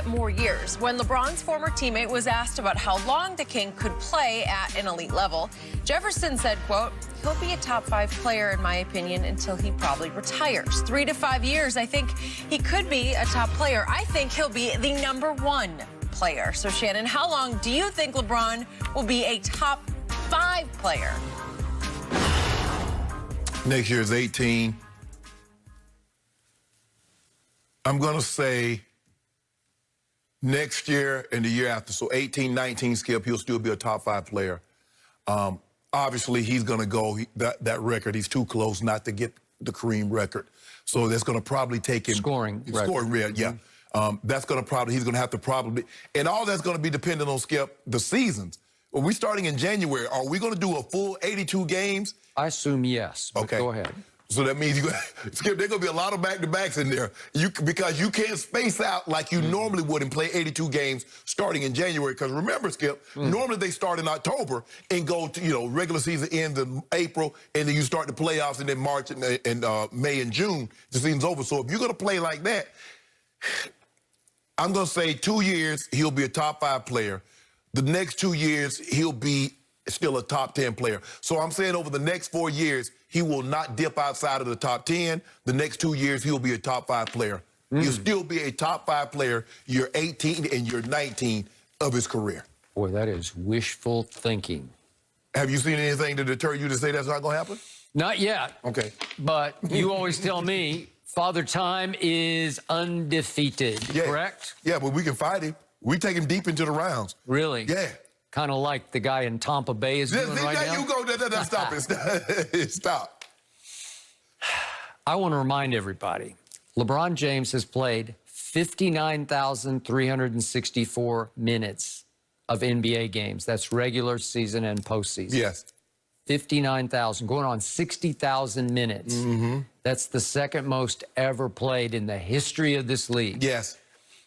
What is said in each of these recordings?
more years. When LeBron's former teammate was asked about how long the King could play at an elite level, Jefferson said, quote, "He'll be a top 5 player, in my opinion, until he probably retires. 3 to 5 years, I think he could be a top player. I think he'll be the #1 player." So, Shannon, how long do you think LeBron will be a top 5 player? Next year is 18. I'm going to say next year and the year after. So 18, 19, Skip, he'll still be a top 5 player. Obviously, he's going to go that record. He's too close not to get the Kareem record. So that's going to probably take him. Scoring record, yeah. That's going to he's going to have to probably, and all that's going to be dependent on, Skip, the seasons. Are we starting in January? Are we going to do a full 82 games? I assume yes. Okay. Go ahead. So that means Skip, there's going to be a lot of back-to-backs in there because you can't space out like you normally would and play 82 games starting in January. Because remember, Skip, normally they start in October and go to, regular season ends in April, and then you start the playoffs, and then March and May and June, the season's over. So if you're going to play like that, I'm going to say 2 years, he'll be a top 5 player. The next 2 years, he'll be still a top 10 player. So I'm saying over the next 4 years, he will not dip outside of the top 10. The next 2 years, he'll be a top 5 player. He'll still be a top 5 player year 18 and year 19 of his career. Boy, that is wishful thinking. Have you seen anything to deter you to say that's not going to happen? Not yet. Okay. But you always tell me Father Time is undefeated, correct? Yeah, but we can fight him. We take him deep into the rounds. Really? Yeah. Kind of like the guy in Tampa Bay is doing right now. You go, stop it. Stop. I want to remind everybody, LeBron James has played 59,364 minutes of NBA games. That's regular season and postseason. Yes. 59,000, going on 60,000 minutes. That's the second most ever played in the history of this league. Yes.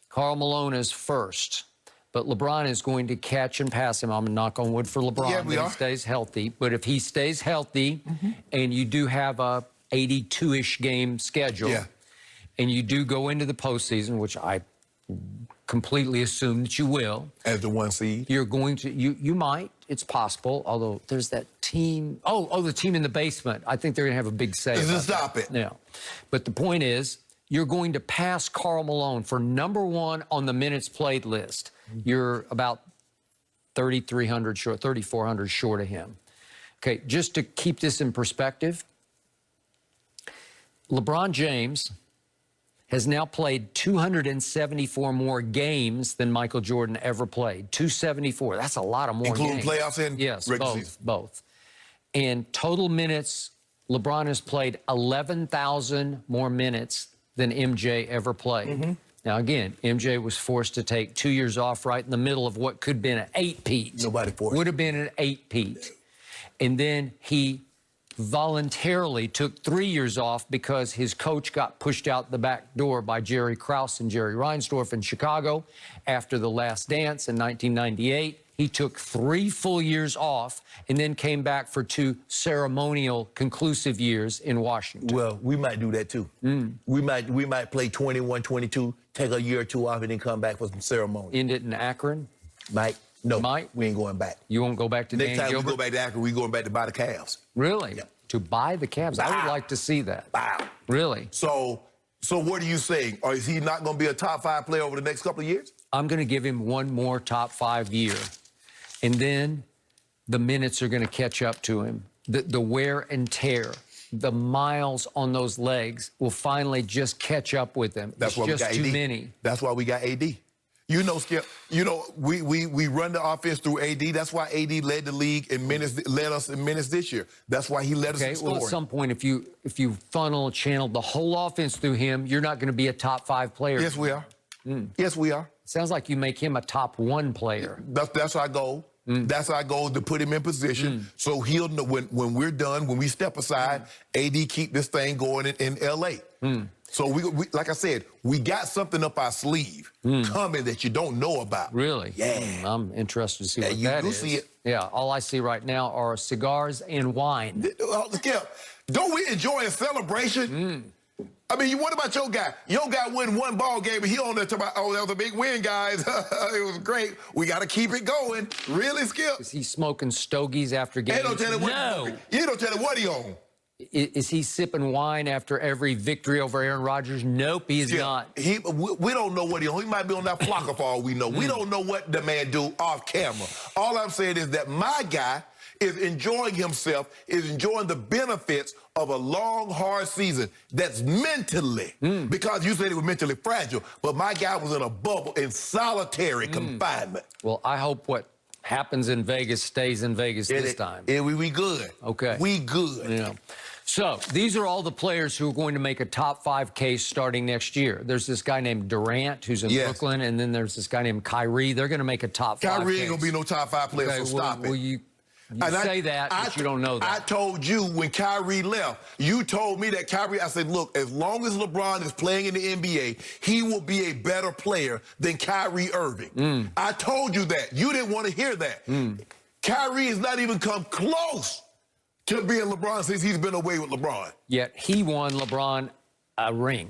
Karl Malone is first. But LeBron is going to catch and pass him. I'm going to knock on wood for LeBron that he stays healthy. But if he stays healthy and you do have a 82-ish game schedule and you do go into the postseason, which I completely assume that you will. As the 1 seed? You're going to, you might. It's possible, although there's that team. Oh, the team in the basement. I think they're going to have a big say. Stop it. Yeah. But the point is, you're going to pass Karl Malone for #1 on the minutes played list. You're about 3,300 short, 3,400 short of him. Okay, just to keep this in perspective, LeBron James has now played 274 more games than Michael Jordan ever played. 274. That's a lot of more Including games. Playoffs and regular season? Both. And total minutes, LeBron has played 11,000 more minutes than MJ ever played. Now, again, MJ was forced to take 2 years off right in the middle of what could have been an 8-peat. Nobody forced. Would have been an 8-peat. And then he voluntarily took 3 years off because his coach got pushed out the back door by Jerry Krause and Jerry Reinsdorf in Chicago after The Last Dance in 1998. He took 3 full years off and then came back for 2 ceremonial conclusive years in Washington. Well, we might do that too. We might play 21, 22, take a year or 2 off, and then come back for some ceremony. End it in Akron? Might. No, Might? we ain't going back. You won't go back to Next Dan time Gilbert? we go back to Akron, we going back to buy the Cavs. Really? Yeah. To buy the Cavs? I would like to see that. Wow. Really? So what are you saying? Or is he not going to be a top 5 player over the next couple of years? I'm going to give him 1 more top 5 year. And then the minutes are going to catch up to him. The wear and tear, the miles on those legs will finally just catch up with him. That's why we got AD. Too many. That's why we got AD. You know, Skip, we run the offense through AD. That's why AD led the league in minutes, led us in minutes this year. That's why he led us in scoring. Well, at some point, if you channel the whole offense through him, you're not going to be a top 5 player. Yes, we are. Yes, we are. Sounds like you make him a top 1 player. That's our goal. That's our goal, to put him in position so he'll know when we're done, when we step aside, AD keep this thing going in L.A. So we, like I said, we got something up our sleeve coming that you don't know about. Really? Yeah. I'm interested to see what that is. See it. Yeah, all I see right now are cigars and wine. Skip, don't we enjoy a celebration? I mean, what about your guy? Your guy win one ball game, and he on there talking about, oh, that was a big win, guys. It was great. We got to keep it going. Really, Skip? Is he smoking stogies after games? Hey, don't tell him what No. You don't tell him what he on. Is he sipping wine after every victory over Aaron Rodgers? Nope, he is not. We don't know what he on. He might be on that flocker for all we know. We don't know what the man do off camera. All I'm saying is that my guy is enjoying himself, is enjoying the benefits of a long, hard season that's mentally, because you said he was mentally fragile, but my guy was in a bubble in solitary confinement. Well, I hope what happens in Vegas stays in Vegas this time. We good. Okay. We good. Yeah. So these are all the players who are going to make a top 5 case starting next year. There's this guy named Durant who's in Brooklyn, and then there's this guy named Kyrie. They're going to make a top 5 Kyrie case. ain't going to be no top 5 player, so stop it. Well, you say that, but you don't know that. I told you when Kyrie left, you told me that Kyrie, I said, look, as long as LeBron is playing in the NBA, he will be a better player than Kyrie Irving. I told you that. You didn't want to hear that. Kyrie has not even come close to being LeBron since he's been away with LeBron. Yet he won LeBron a ring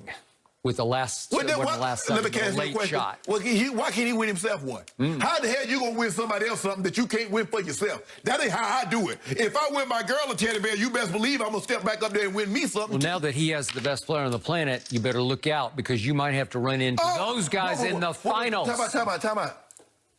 with the last, Let me late ask you a question. shot. Well, why can't he win himself one? How the hell you gonna win somebody else something that you can't win for yourself? That ain't how I do it. If I win my girl a teddy bear, you best believe I'm gonna step back up there and win me something. Well, now that he has the best player on the planet, you better look out because you might have to run into those guys in the finals. Time out.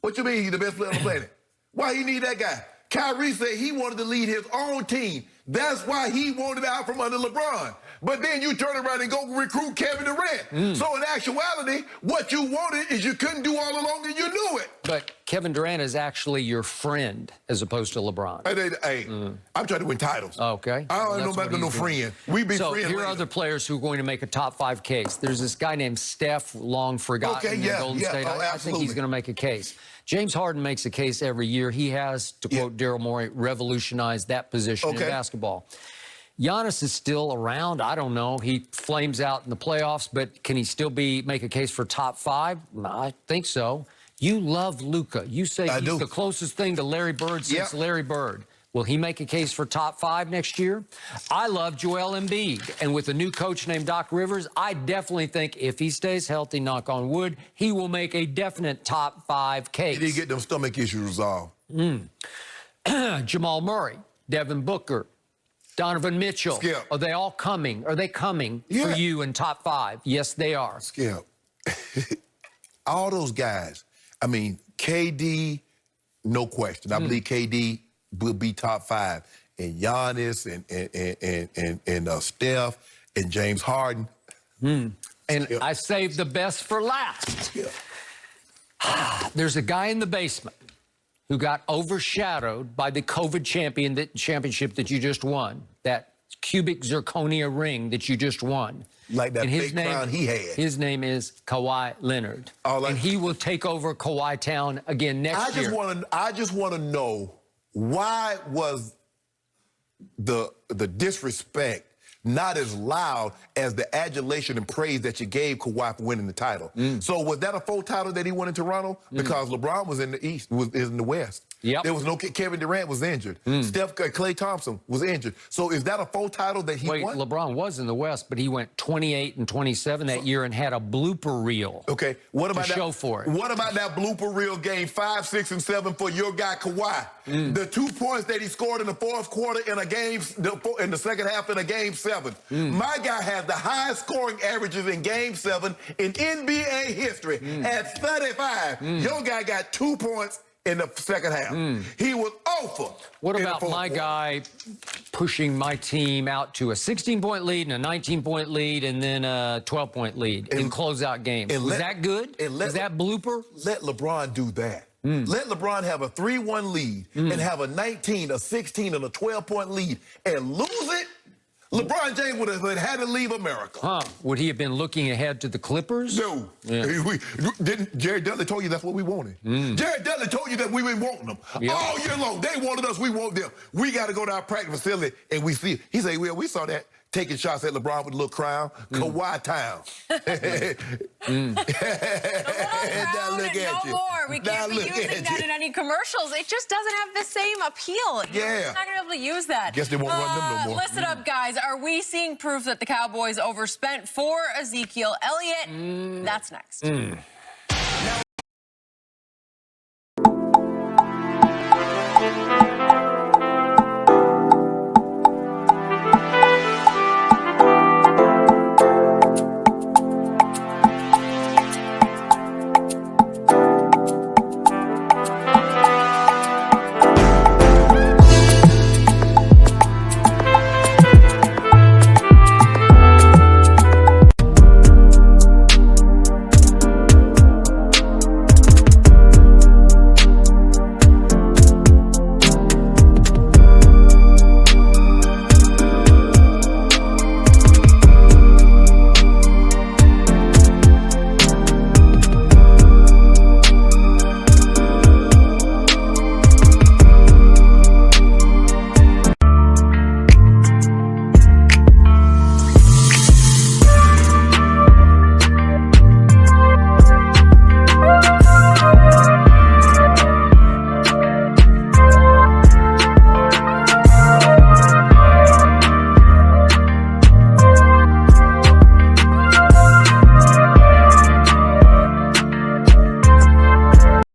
What you mean he's the best player on the planet? Why he need that guy? Kyrie said he wanted to lead his own team. That's why he wanted out from under LeBron. But then you turn around and go recruit Kevin Durant. So in actuality, what you wanted is you couldn't do all along and you knew it. But Kevin Durant is actually your friend as opposed to LeBron. Hey, I'm trying to win titles. Okay. I don't know about no friend. We be so friends. Here are other players who are going to make a top 5 case. There's this guy named Steph, long forgotten in Golden State. I think he's going to make a case. James Harden makes a case every year. He has, to quote Daryl Morey, revolutionized that position in basketball. Giannis is still around. I don't know. He flames out in the playoffs, but can he still make a case for top 5? I think so. You love Luka. You say he's the closest thing to Larry Bird since Larry Bird. Will he make a case for top 5 next year? I love Joel Embiid. And with a new coach named Doc Rivers, I definitely think if he stays healthy, knock on wood, he will make a definite top 5 case. Did he get them stomach issues resolved? Jamal Murray, Devin Booker, Donovan Mitchell. Skip. Are they all coming? Are they coming for you in top 5? Yes, they are. Skip. All those guys. I mean, KD, no question. I believe KD will be top 5. And Giannis and Steph and James Harden. And I saved the best for last. There's a guy in the basement who got overshadowed by the COVID championship that you just won, that cubic zirconia ring that you just won. Like that fake crown he had. His name is Kawhi Leonard. And he will take over Kawhi Town again next year. I just want to know, why was the disrespect not as loud as the adulation and praise that you gave Kawhi for winning the title? So was that a full title that he won in Toronto? Because LeBron was in the East, was in the West. There was no Kevin Durant was injured. Klay Thompson was injured. So is that a full title that he won? LeBron was in the West, but he went 28 and 27 that year and had a blooper reel. Okay, what about to show for it? What about that blooper reel game 5, 6, and 7 for your guy Kawhi? The 2 points that he scored in the fourth quarter in a game, in the second half in a game 7. My guy has the highest scoring averages in game 7 in NBA history at 35. Your guy got 2 points in the second half. He was awful. What about my guy pushing my team out to a 16-point lead and a 19-point lead and then a 12-point lead in closeout games? Was that good? Was that blooper? Let LeBron do that. Let LeBron have a 3-1 lead and have a 19, a 16, and a 12-point lead and lose it. LeBron James would have had to leave America. Would he have been looking ahead to the Clippers? No. Jared Dudley told you that's what we wanted. Jared Dudley told you that we been wanting them. All year long, they wanted us, we want them. We got to go to our practice facility and we see it. He said, well, we saw that taking shots at LeBron with a little crown. Kawhi Town. look no at you. more. We Now can't be look using at that you. in any commercials. It just doesn't have the same appeal. Yeah. You're not going to be able to use that. Guess they won't run them no more. Listen up, guys. Are we seeing proof that the Cowboys overspent for Ezekiel Elliott? That's next.